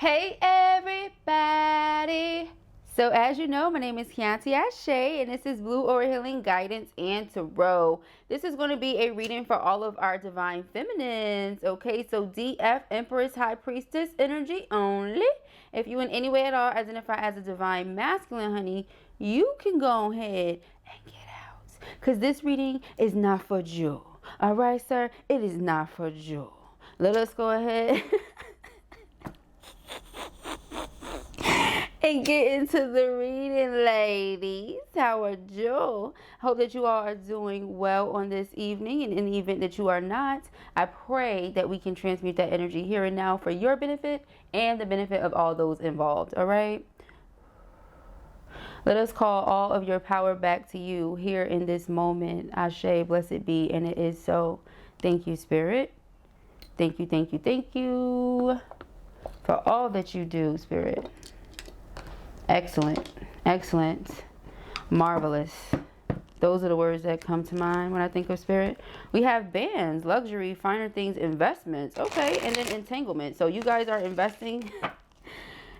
Hey everybody! So as you know, my name is Kianti Ayshea and this is Blue Aura Healing Guidance and Tarot. This is going to be a reading for all of our Divine Feminines. Okay, so DF, Empress, High Priestess energy only. If you in any way at all identify as a Divine Masculine, honey, you can go ahead and get out. Because this reading is not for you. Alright, sir? It is not for you. Let us go ahead and get into the reading, ladies. How are you? Hope that you all are doing well on this evening, and in the event that you are not, I pray that we can transmute that energy here and now for your benefit and the benefit of all those involved. All right, let us call all of your power back to you here in this moment. Ashe, blessed be, and it is so. Thank you, Spirit. Thank you, thank you, thank you for all that you do, Spirit. Excellent, excellent, marvelous. Those are the words that come to mind when I think of Spirit. We have bands, luxury, finer things, investments. Okay, and then entanglement. So you guys are investing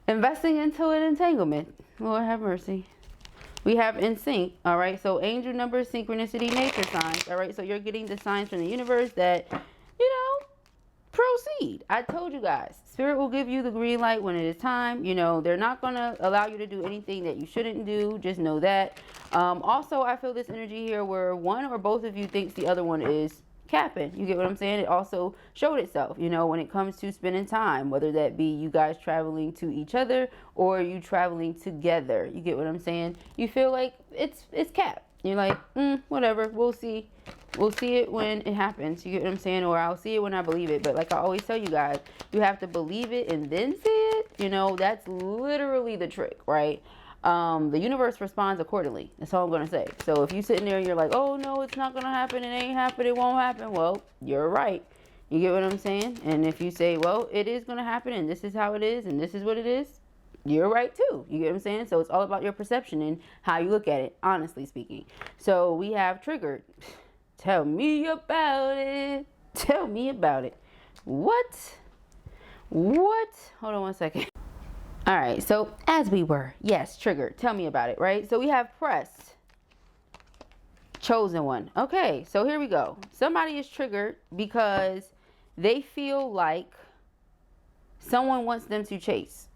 into an entanglement. Lord have mercy. We have in sync. All right, so angel numbers, synchronicity, nature signs. All right, so you're getting the signs from the universe that, proceed. I told you guys, Spirit will give you the green light when it is time. They're not going to allow you to do anything that you shouldn't do. Just know that. Also, I feel this energy here where one or both of you thinks the other one is capping. You get what I'm saying? It also showed itself, when it comes to spending time, whether that be you guys traveling to each other or you traveling together. You get what I'm saying? You feel like it's capped. You're like, whatever, we'll see. We'll see it when it happens. You get what I'm saying? Or I'll see it when I believe it. But like I always tell you guys, you have to believe it and then see it. That's literally the trick, right? The universe responds accordingly. That's all I'm going to say. So if you're sitting there and you're like, oh, no, it's not going to happen. It ain't happen. It won't happen. Well, you're right. You get what I'm saying? And if you say, well, it is going to happen and this is how it is and this is what it is, you're right too. You get what I'm saying? So it's all about your perception and how you look at it, honestly speaking. So we have triggered. Tell me about it. Tell me about it. What? Hold on one second. All right. So as we were, yes, triggered. Tell me about it, right? So we have pressed. Chosen one. Okay. So here we go. Somebody is triggered because they feel like someone wants them to chase.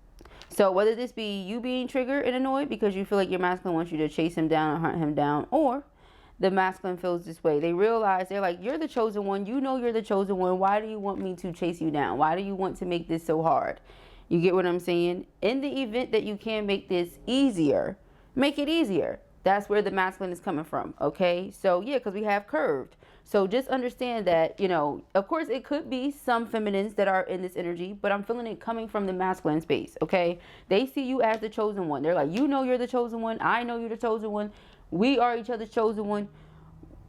So whether this be you being triggered and annoyed because you feel like your masculine wants you to chase him down or hunt him down, or the masculine feels this way. They realize, they're like, you're the chosen one. You're the chosen one. Why do you want me to chase you down? Why do you want to make this so hard? You get what I'm saying? In the event that you can make this easier, make it easier. That's where the masculine is coming from. Okay. So yeah, because we have curved. So just understand that, of course it could be some feminines that are in this energy, but I'm feeling it coming from the masculine space. Okay. They see you as the chosen one. They're like, you're the chosen one. I know you're the chosen one. We are each other's chosen one.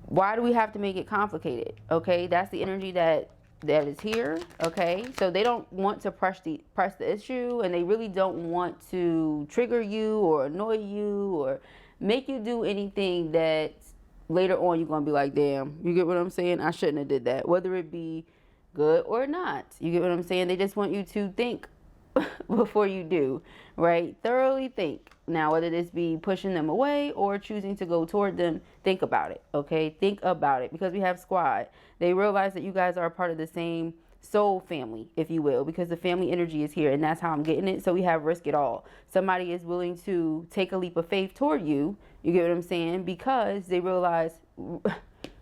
Why do we have to make it complicated? Okay. That's the energy that is here. Okay. So they don't want to press the issue, and they really don't want to trigger you or annoy you or make you do anything that later on you're going to be like, damn, you get what I'm saying? I shouldn't have did that, whether it be good or not. You get what I'm saying? They just want you to think before you do, right? Thoroughly think. Now, whether this be pushing them away or choosing to go toward them, think about it, okay? Think about it, because we have squad. They realize that you guys are a part of the same soul family, if you will, because the family energy is here, and that's how I'm getting it. So we have risk it all. Somebody is willing to take a leap of faith toward you. You get what I'm saying? Because they realize,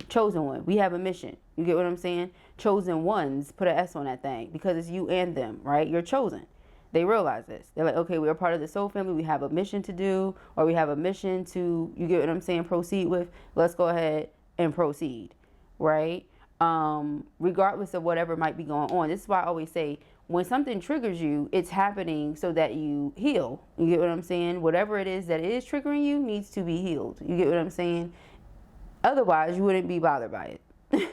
chosen one, we have a mission. You get what I'm saying? Chosen ones, put an S on that thing, because it's you and them, right? You're chosen. They realize this. They're like, okay, we're a part of the soul family. We have a mission to do, or we have a mission to, you get what I'm saying, proceed with. Let's go ahead and proceed, right? Regardless of whatever might be going on. This is why I always say, when something triggers you, it's happening so that you heal. You get what I'm saying? Whatever it is that is triggering you needs to be healed. You get what I'm saying? Otherwise, you wouldn't be bothered by it.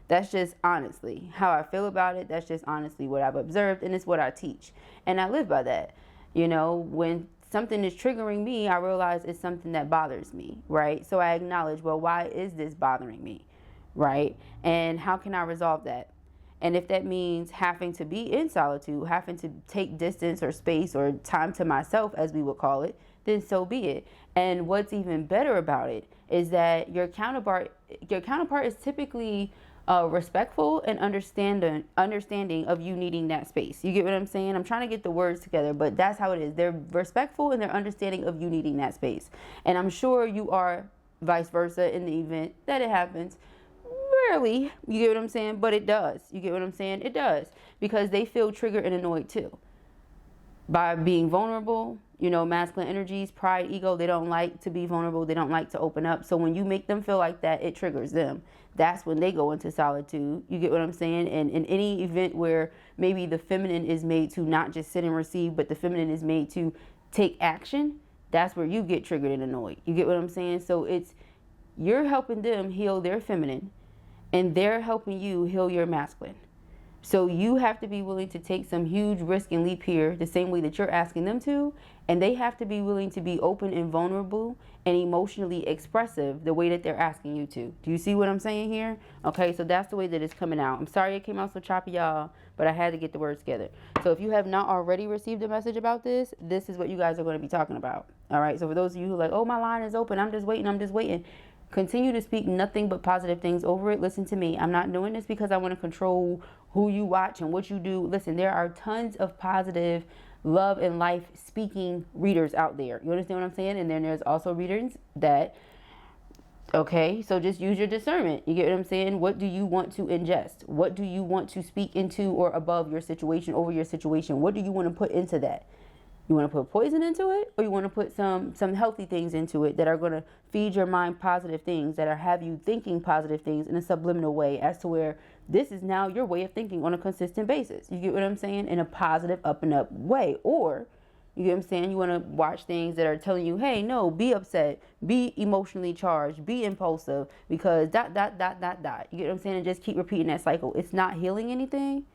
That's just honestly how I feel about it. That's just honestly what I've observed, and it's what I teach. And I live by that. When something is triggering me, I realize it's something that bothers me, right? So I acknowledge, well, why is this bothering me, right? And how can I resolve that? And if that means having to be in solitude, having to take distance or space or time to myself, as we would call it, then so be it. And what's even better about it is that your counterpart is typically respectful and understanding of you needing that space. You get what I'm saying? I'm trying to get the words together, but that's how it is. They're respectful and they're understanding of you needing that space. And I'm sure you are vice versa in the event that it happens. Rarely, you get what I'm saying? But it does. You get what I'm saying? It does. Because they feel triggered and annoyed too. By being vulnerable, you know, masculine energies, pride, ego, they don't like to be vulnerable. They don't like to open up. So when you make them feel like that, it triggers them. That's when they go into solitude. You get what I'm saying? And in any event where maybe the feminine is made to not just sit and receive, but the feminine is made to take action, that's where you get triggered and annoyed. You get what I'm saying? So you're helping them heal their feminine, and they're helping you heal your masculine. So you have to be willing to take some huge risk and leap here the same way that you're asking them to. And they have to be willing to be open and vulnerable and emotionally expressive the way that they're asking you to. Do you see what I'm saying here? Okay, so that's the way that it's coming out. I'm sorry it came out so choppy, y'all, but I had to get the words together. So if you have not already received a message about this, this is what you guys are going to be talking about. All right, so for those of you who are like, oh, my line is open, I'm just waiting. Continue to speak nothing but positive things over it. Listen to me. I'm not doing this because I want to control who you watch and what you do. Listen, there are tons of positive love and life speaking readers out there. You understand what I'm saying? And then there's also readers that, okay, so just use your discernment. You get what I'm saying? What do you want to ingest? What do you want to speak into or above your situation, over your situation? What do you want to put into that? You want to put poison into it, or you want to put some healthy things into it that are going to feed your mind positive things, that are have you thinking positive things in a subliminal way, as to where this is now your way of thinking on a consistent basis. You get what I'm saying? In a positive up and up way. Or, you get what I'm saying? You want to watch things that are telling you, hey, no, be upset, be emotionally charged, be impulsive, because ... You get what I'm saying? And just keep repeating that cycle. It's not healing anything.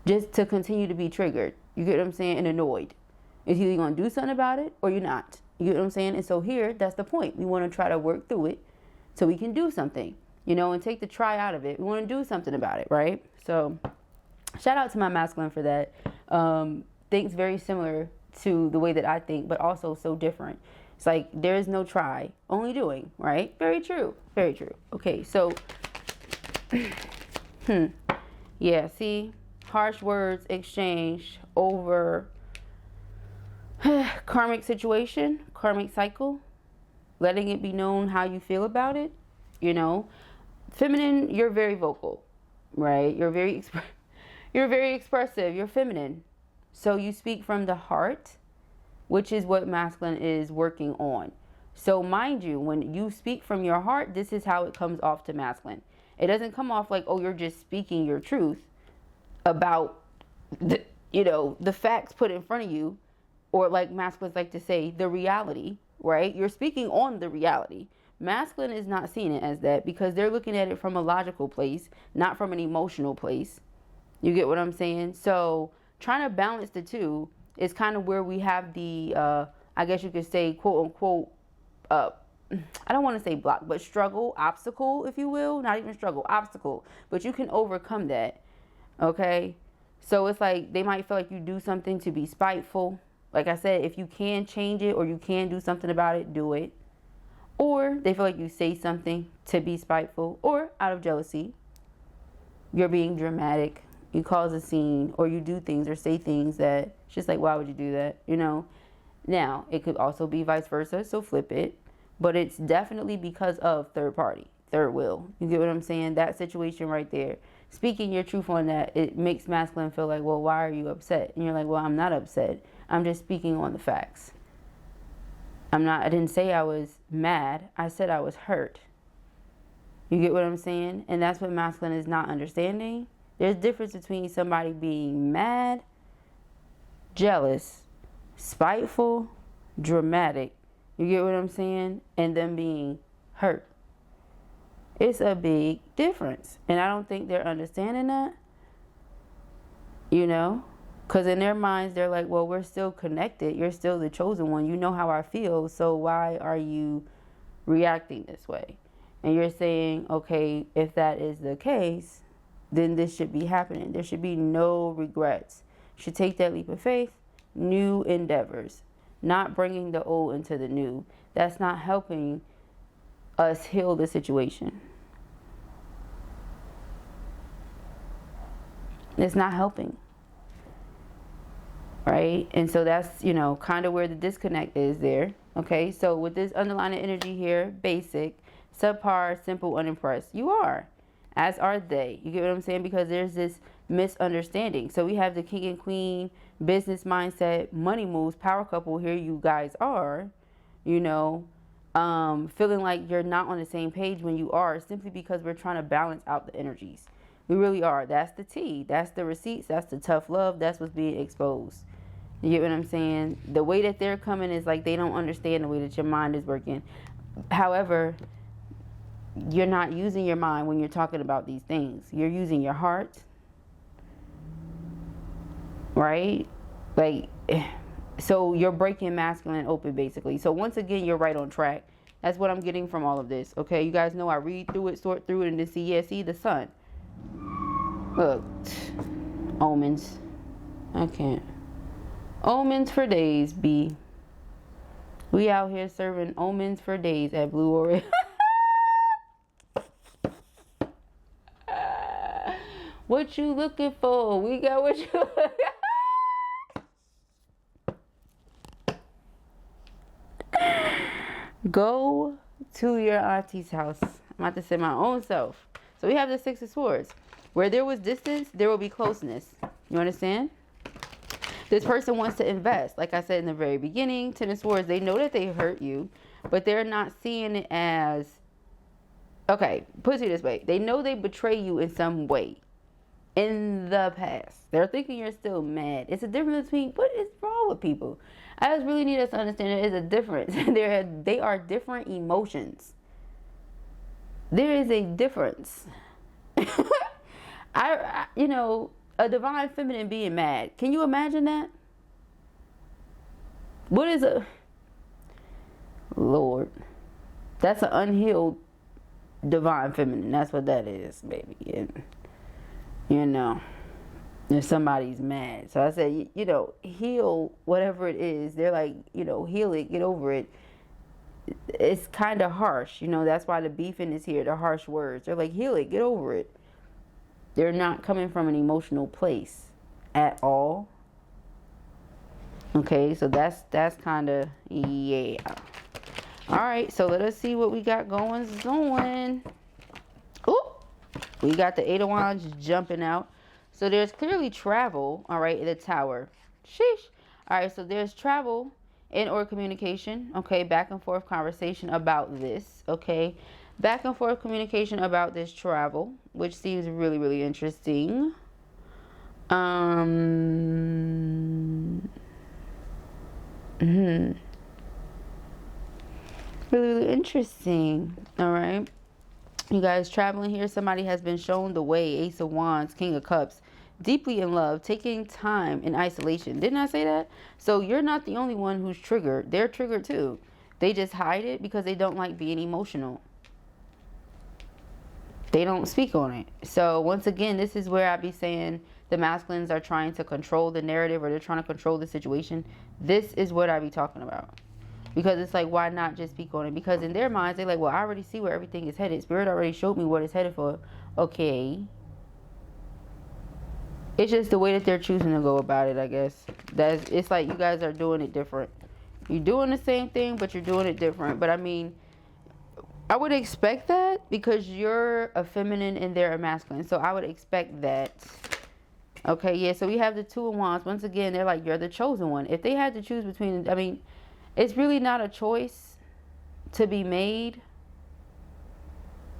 Just to continue to be triggered. You get what I'm saying? And annoyed. It's either you're going to do something about it or you're not. You get what I'm saying? And so here, that's the point. We want to try to work through it so we can do something, you know, and take the try out of it. We want to do something about it, right? So shout out to my masculine for that. Thinks very similar to the way that I think, but also so different. It's like there is no try, only doing, right? Very true. Very true. Okay, so yeah, see? Harsh words exchanged over karmic situation, karmic cycle, letting it be known how you feel about it. You know, feminine, you're very vocal, right? You're very expressive. You're feminine, so you speak from the heart, which is what masculine is working on. So mind you, when you speak from your heart, this is how it comes off to masculine. It doesn't come off like, oh, you're just speaking your truth about the, you know, the facts put in front of you, or like masculines like to say, the reality, right? You're speaking on the reality. Masculine is not seeing it as that because they're looking at it from a logical place, not from an emotional place. You get what I'm saying? So trying to balance the two is kind of where we have the, I guess you could say, quote unquote, I don't want to say block, but struggle, obstacle, if you will. Not even struggle, obstacle. But you can overcome that. Okay, so it's like they might feel like you do something to be spiteful. Like I said, if you can change it or you can do something about it, do it. Or they feel like you say something to be spiteful or out of jealousy. You're being dramatic. You cause a scene or you do things or say things that it's just like, why would you do that? You know, now it could also be vice versa. So flip it. But it's definitely because of third party, third wheel. You get what I'm saying? That situation right there. Speaking your truth on that, it makes masculine feel like, well, why are you upset? And you're like, well, I'm not upset. I'm just speaking on the facts. I didn't say I was mad. I said I was hurt. You get what I'm saying? And that's what masculine is not understanding. There's a difference between somebody being mad, jealous, spiteful, dramatic. You get what I'm saying? And them being hurt. It's a big difference. And I don't think they're understanding that. You know? Because in their minds, they're like, well, we're still connected. You're still the chosen one. You know how I feel. So why are you reacting this way? And you're saying, okay, if that is the case, then this should be happening. There should be no regrets. Should take that leap of faith, new endeavors, not bringing the old into the new. That's not helping us heal the situation. It's not helping. Right? And so that's, you know, kind of where the disconnect is there. Okay? So with this underlying energy here, basic, subpar, simple, unimpressed, you are. As are they. You get what I'm saying? Because there's this misunderstanding. So we have the king and queen, business mindset, money moves, power couple. Here you guys are, you know, feeling like you're not on the same page when you are, simply because we're trying to balance out the energies. We really are. That's the tea. That's the receipts. That's the tough love. That's what's being exposed. You get what I'm saying? The way that they're coming is like they don't understand the way that your mind is working. However, you're not using your mind when you're talking about these things. You're using your heart. Right? Like, so you're breaking masculine open, basically. So once again, you're right on track. That's what I'm getting from all of this. Okay? You guys know I read through it, sort through it, and then see, yeah, see the sun. Look, omens. I can't. Omens for days, B. We out here serving omens for days at Blue Orient. What you looking for? We got what you looking Go to your auntie's house. I'm about to say my own self. So we have the Six of Swords. Where there was distance, there will be closeness. You understand? This person wants to invest. Like I said in the very beginning, Ten of Swords, they know that they hurt you, but they're not seeing it as, okay, put it this way. They know they betray you in some way in the past. They're thinking you're still mad. It's a difference between, what is wrong with people? I just really need us to understand there is a difference. They are different emotions. There is a difference. You know, a divine feminine being mad. Can you imagine that? What is a... Lord. That's an unhealed divine feminine. That's what that is, baby. And, you know, if somebody's mad. So I said, you know, heal whatever it is. They're like, you know, heal it, get over it. It's kind of harsh. You know, that's why the beefing is here, the harsh words. They're like, heal it, get over it. They're not coming from an emotional place at all. Okay, so that's kind of, yeah. All right, so let us see what we got going on. Ooh, we got the Eight of Wands jumping out. So there's clearly travel, all right, in the Tower. Sheesh. All right, so there's travel and or communication, okay, back and forth conversation about this, okay. Back and forth communication about this travel, which seems really, really interesting. Really, really interesting. All right. You guys traveling here. Somebody has been shown the way. Ace of Wands, King of Cups. Deeply in love. Taking time in isolation. Didn't I say that? So you're not the only one who's triggered. They're triggered too. They just hide it because they don't like being emotional. They don't speak on it. So once again, this is where I be saying the masculines are trying to control the narrative, or they're trying to control the situation. This is what I be talking about. Because it's like, why not just speak on it? Because in their minds, they're like, well, I already see where everything is headed. Spirit already showed me what it's headed for. Okay. It's just the way that they're choosing to go about it, I guess. It's like you guys are doing it different. You're doing the same thing, but you're doing it different. But I mean, I would expect that because you're a feminine and they're a masculine. So I would expect that. Okay, yeah. So we have the Two of Wands. Once again, they're like, you're the chosen one. If they had to choose between, I mean, it's really not a choice to be made.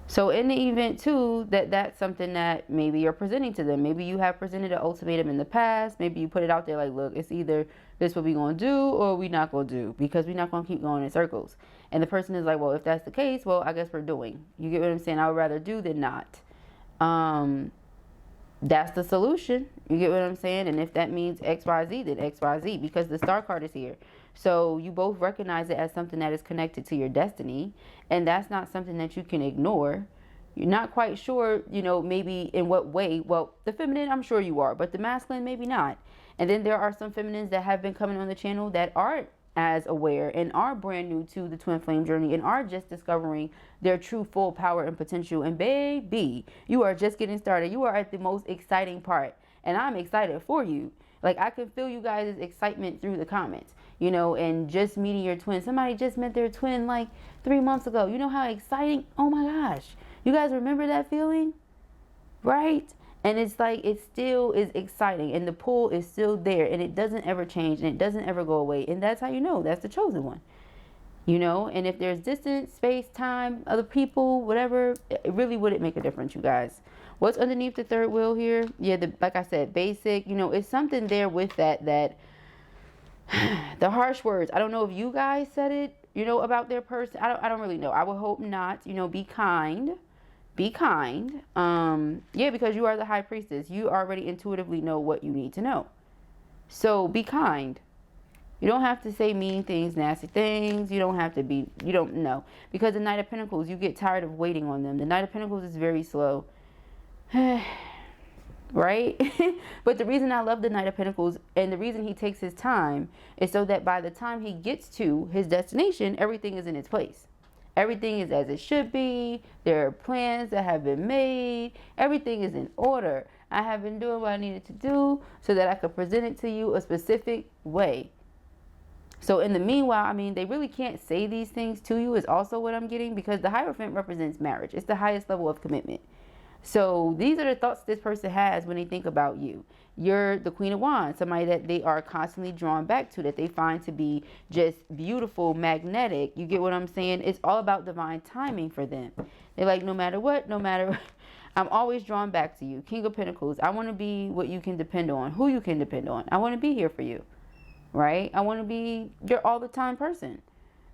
So in the event too, that's something that maybe you're presenting to them. Maybe you have presented an ultimatum in the past. Maybe you put it out there like, look, it's either this what we going to do or we not going to do, because we're not going to keep going in circles. And the person is like, well, if that's the case, well, I guess we're doing. You get what I'm saying? I would rather do than not. That's the solution. You get what I'm saying? And if that means XYZ, then XYZ, because the Star card is here. So you both recognize it as something that is connected to your destiny. And that's not something that you can ignore. You're not quite sure, you know, maybe in what way. Well, the feminine, I'm sure you are, but the masculine, maybe not. And then there are some feminines that have been coming on the channel that aren't as aware and are brand new to the twin flame journey and are just discovering their true full power and potential. And baby, you are just getting started. You are at the most exciting part, and I'm excited for you. Like, I can feel you guys' excitement through the comments, you know, and just meeting your twin. Somebody just met their twin like 3 months ago. You know how exciting? Oh my gosh. You guys remember that feeling? Right? And it's like, it still is exciting, and the pull is still there, and it doesn't ever change, and it doesn't ever go away. And that's how you know that's the chosen one, you know. And if there's distance, space, time, other people, whatever, it really wouldn't make a difference, you guys. What's underneath the third wheel here? Yeah, like I said, basic, you know, it's something there with that the harsh words. I don't know if you guys said it, you know, about their person. I don't really know. I would hope not. You know, be kind. Be kind. Yeah, because you are the high priestess. You already intuitively know what you need to know. So be kind. You don't have to say mean things, nasty things. You don't have to be, you don't know. Because the Knight of Pentacles, you get tired of waiting on them. The Knight of Pentacles is very slow. Right? But the reason I love the Knight of Pentacles, and the reason he takes his time, is so that by the time he gets to his destination, everything is in its place. Everything is as it should be. There are plans that have been made. Everything is in order. I have been doing what I needed to do so that I could present it to you a specific way. So in the meanwhile, I mean, they really can't say these things to you is also what I'm getting, because the Hierophant represents marriage. It's the highest level of commitment. So these are the thoughts this person has when they think about you. You're the Queen of Wands, somebody that they are constantly drawn back to, that they find to be just beautiful, magnetic. You get what I'm saying? It's all about divine timing for them. They're like, no matter what, I'm always drawn back to you. King of Pentacles, I want to be what you can depend on, who you can depend on. I want to be here for you, right? I want to be your all the time person.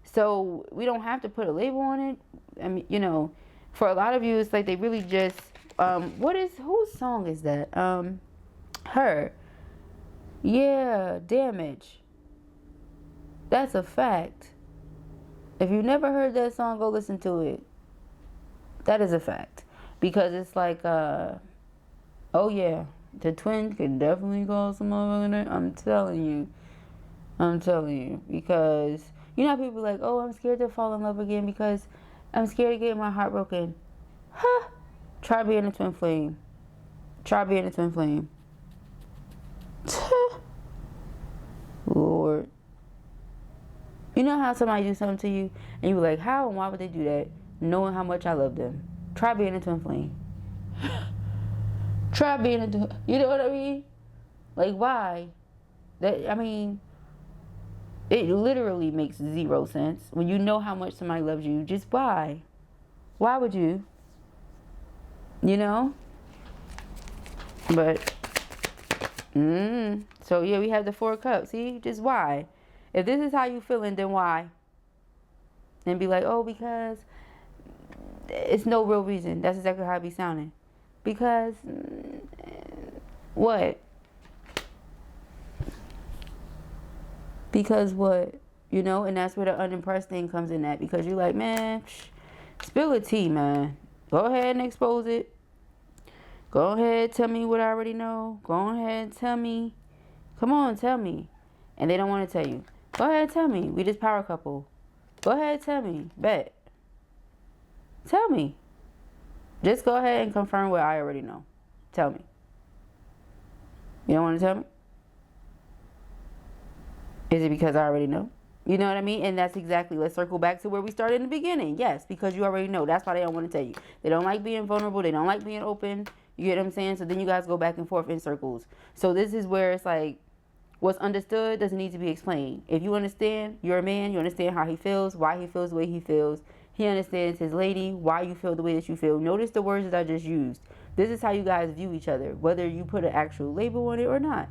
So we don't have to put a label on it. I mean, you know, for a lot of you, it's like they really just, whose song is that? Her. Yeah, Damage. That's a fact. If you never heard that song, go listen to it. That is a fact. Because it's like, oh yeah, the twin can definitely cause some motherfucking. I'm telling you. Because, you know how people are like, oh, I'm scared to fall in love again because I'm scared of getting my heart broken. Huh. Try being a twin flame. Try being a twin flame. Lord. You know how somebody do something to you and you be like, how and why would they do that? Knowing how much I love them. Try being a twin flame. Try being a twin. You know what I mean? Like, why? That, I mean, it literally makes zero sense. When you know how much somebody loves you, just why? Why would you? You know? But so yeah, we have the 4 cups. See, just why? If this is how you feeling, then why? And be like, oh, because it's no real reason. That's exactly how I be sounding. Because what? Because what? You know, and that's where the unimpressed thing comes in at. Because you're like, man, spill the tea, man. Go ahead and expose it. Go ahead, tell me what I already know. Go ahead, tell me. Come on, tell me. And they don't want to tell you. Go ahead, tell me. We just power couple. Go ahead, tell me. Bet. Tell me. Just go ahead and confirm what I already know. Tell me. You don't want to tell me? Is it because I already know? You know what I mean? And that's exactly, let's circle back to where we started in the beginning. Yes, because you already know. That's why they don't want to tell you. They don't like being vulnerable. They don't like being open. You get what I'm saying? So then you guys go back and forth in circles. So this is where it's like, what's understood doesn't need to be explained. If you understand, you're a man, you understand how he feels, why he feels the way he feels. He understands his lady, why you feel the way that you feel. Notice the words that I just used. This is how you guys view each other, whether you put an actual label on it or not.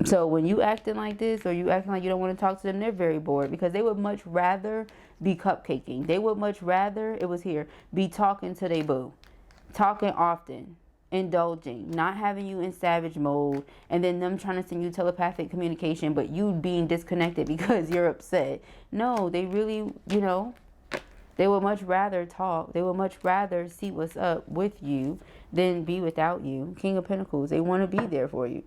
So when you acting like this, or you acting like you don't want to talk to them, they're very bored, because they would much rather be cupcaking. They would much rather, it was here, be talking to their boo. Talking often. indulging, not having you in savage mode, and then them trying to send you telepathic communication, but you being disconnected because you're upset. No, they really, you know, they would much rather talk. They would much rather see what's up with you than be without you. King of Pentacles, they want to be there for you.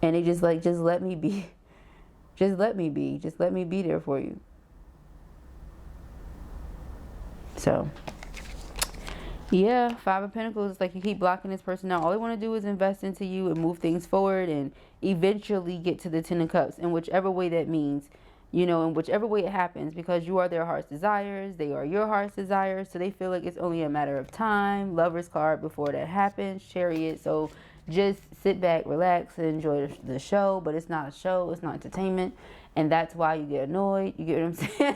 And they just like, just let me be. Just let me be. Just let me be there for you. So, yeah, Five of Pentacles, it's like you keep blocking this person out. All they want to do is invest into you and move things forward and eventually get to the Ten of Cups in whichever way that means, you know, in whichever way it happens, because you are their heart's desires. They are your heart's desires. So they feel like it's only a matter of time. Lover's card before that happens. Chariot. So just sit back, relax, and enjoy the show. But it's not a show. It's not entertainment. And that's why you get annoyed. You get what I'm saying?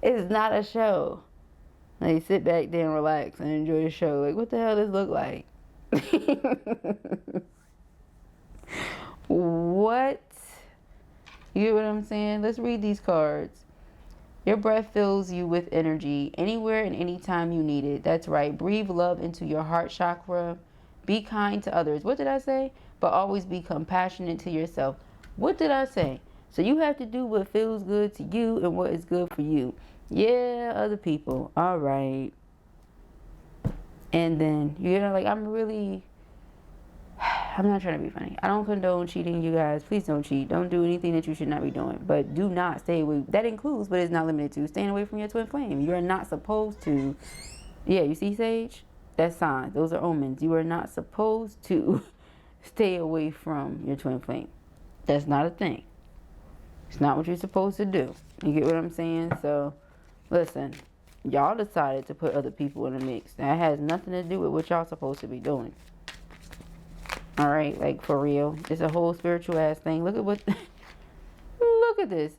It's not a show. Like, sit back there and relax and enjoy the show. Like, what the hell does this look like? What? You get what I'm saying? Let's read these cards. Your breath fills you with energy anywhere and anytime you need it. That's right. Breathe love into your heart chakra. Be kind to others. What did I say? But always be compassionate to yourself. What did I say? So you have to do what feels good to you and what is good for you. Yeah, other people. All right. And then, you know, like, I'm not trying to be funny. I don't condone cheating, you guys. Please don't cheat. Don't do anything that you should not be doing. But do not stay away. That includes, but it's not limited to, staying away from your twin flame. You are not supposed to. Yeah, you see, Sage? That's signs. Those are omens. You are not supposed to stay away from your twin flame. That's not a thing. It's not what you're supposed to do. You get what I'm saying? So, listen. Y'all decided to put other people in the mix. That has nothing to do with what y'all supposed to be doing. Alright, like, for real. It's a whole spiritual ass thing. Look at what... Look at this.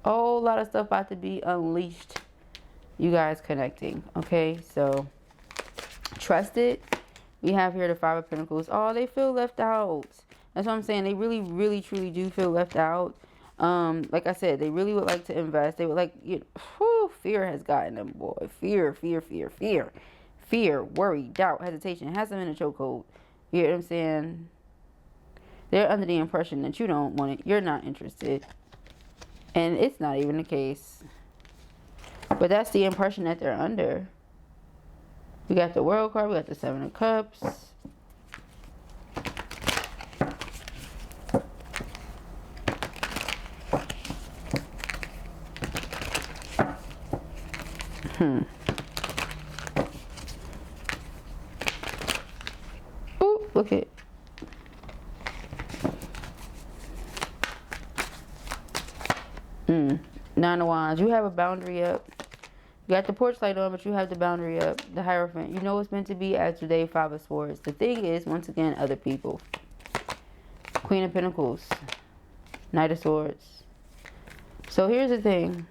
A whole lot of stuff about to be unleashed. You guys connecting. Okay, so... Trust it. We have here the Five of Pentacles. Oh, they feel left out. That's what I'm saying. They really, really, truly do feel left out. Like I said, they really would like to invest. They would like, you know, whew, fear has gotten them, boy. Fear, fear, fear, fear. Fear, worry, doubt, hesitation. Has them in a chokehold. You know what I'm saying? They're under the impression that you don't want it. You're not interested. And it's not even the case. But that's the impression that they're under. We got the World card. We got the Seven of Cups. Ooh, look it. Nine of Wands. You have a boundary up. You got the porch light on, but you have the boundary up. The Hierophant. You know what's meant to be as today. Five of Swords. The thing is, once again, other people. Queen of Pentacles. Knight of Swords. So here's the thing.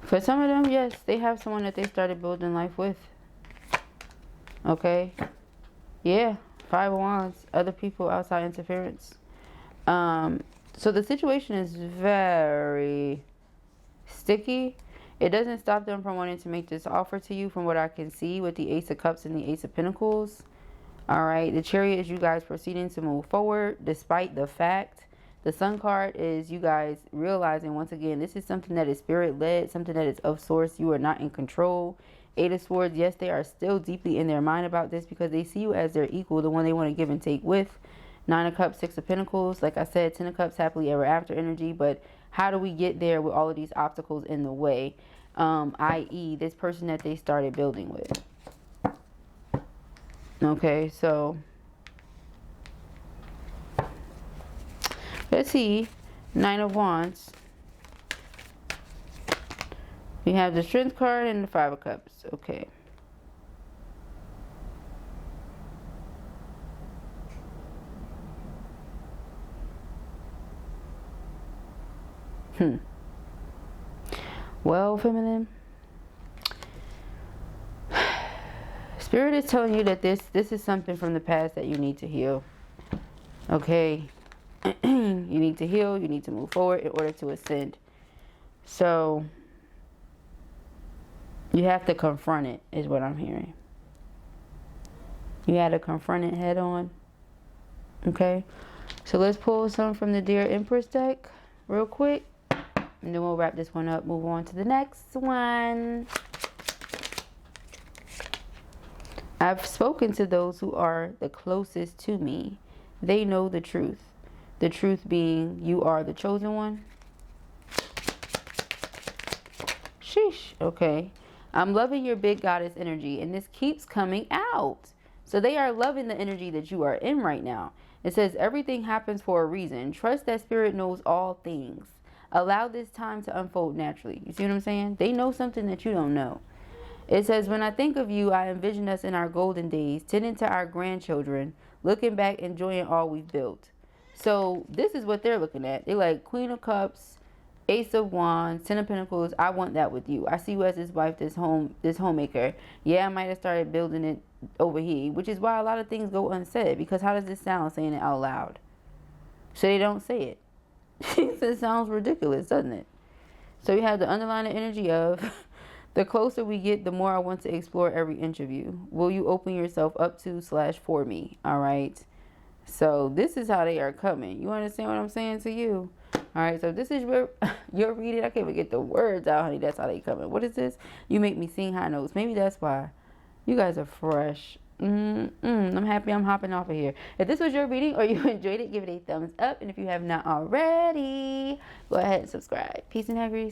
For some of them, yes, they have someone that they started building life with. Okay? Yeah. Five of Wands. Other people, outside interference. So the situation is very sticky. It doesn't stop them from wanting to make this offer to you from what I can see with the Ace of Cups and the Ace of Pentacles. Alright, the Chariot is you guys proceeding to move forward despite the fact. The Sun card is you guys realizing once again this is something that is spirit-led, something that is of source. You are not in control. Eight of Swords, yes, they are still deeply in their mind about this because they see you as their equal, the one they want to give and take with. Nine of Cups, Six of Pentacles. Like I said, Ten of Cups, happily ever after energy. But how do we get there with all of these obstacles in the way? I.e., this person that they started building with. Okay, so let's see. Nine of Wands. We have the Strength card and the Five of Cups. Okay. Well, feminine, Spirit is telling you that this is something from the past that you need to heal. Okay? You need to heal. You need to move forward in order to ascend. So, You have to confront it, is what I'm hearing. You had to confront it head on. Okay? So let's pull some from the Dear Empress deck real quick. And then we'll wrap this one up, move on to the next one. I've spoken to those who are the closest to me. They know the truth. The truth being, you are the chosen one. Sheesh. Okay. I'm loving your big goddess energy, and this keeps coming out. So they are loving the energy that you are in right now. It says everything happens for a reason. Trust that spirit knows all things. Allow this time to unfold naturally. You see what I'm saying? They know something that you don't know. It says, when I think of you, I envision us in our golden days, tending to our grandchildren, looking back, enjoying all we've built. So this is what they're looking at. They're like, Queen of Cups, Ace of Wands, Ten of Pentacles. I want that with you. I see you as this wife, this homemaker. Yeah, I might have started building it over here, which is why a lot of things go unsaid. Because how does this sound saying it out loud? So they don't say it. It sounds ridiculous, doesn't it? So you have the underlying energy of the closer we get, the more I want to explore every inch of you. Will you open yourself up to / for me? All right. So this is how they are coming. You understand what I'm saying to you? All right. So this is your reading. I can't even get the words out, honey. That's how they coming. What is this? You make me sing high notes. Maybe that's why. You guys are fresh. I'm happy I'm hopping off of here. If this was your reading or you enjoyed it, give it a thumbs up. And if you have not already, go ahead and subscribe. Peace and hair grease.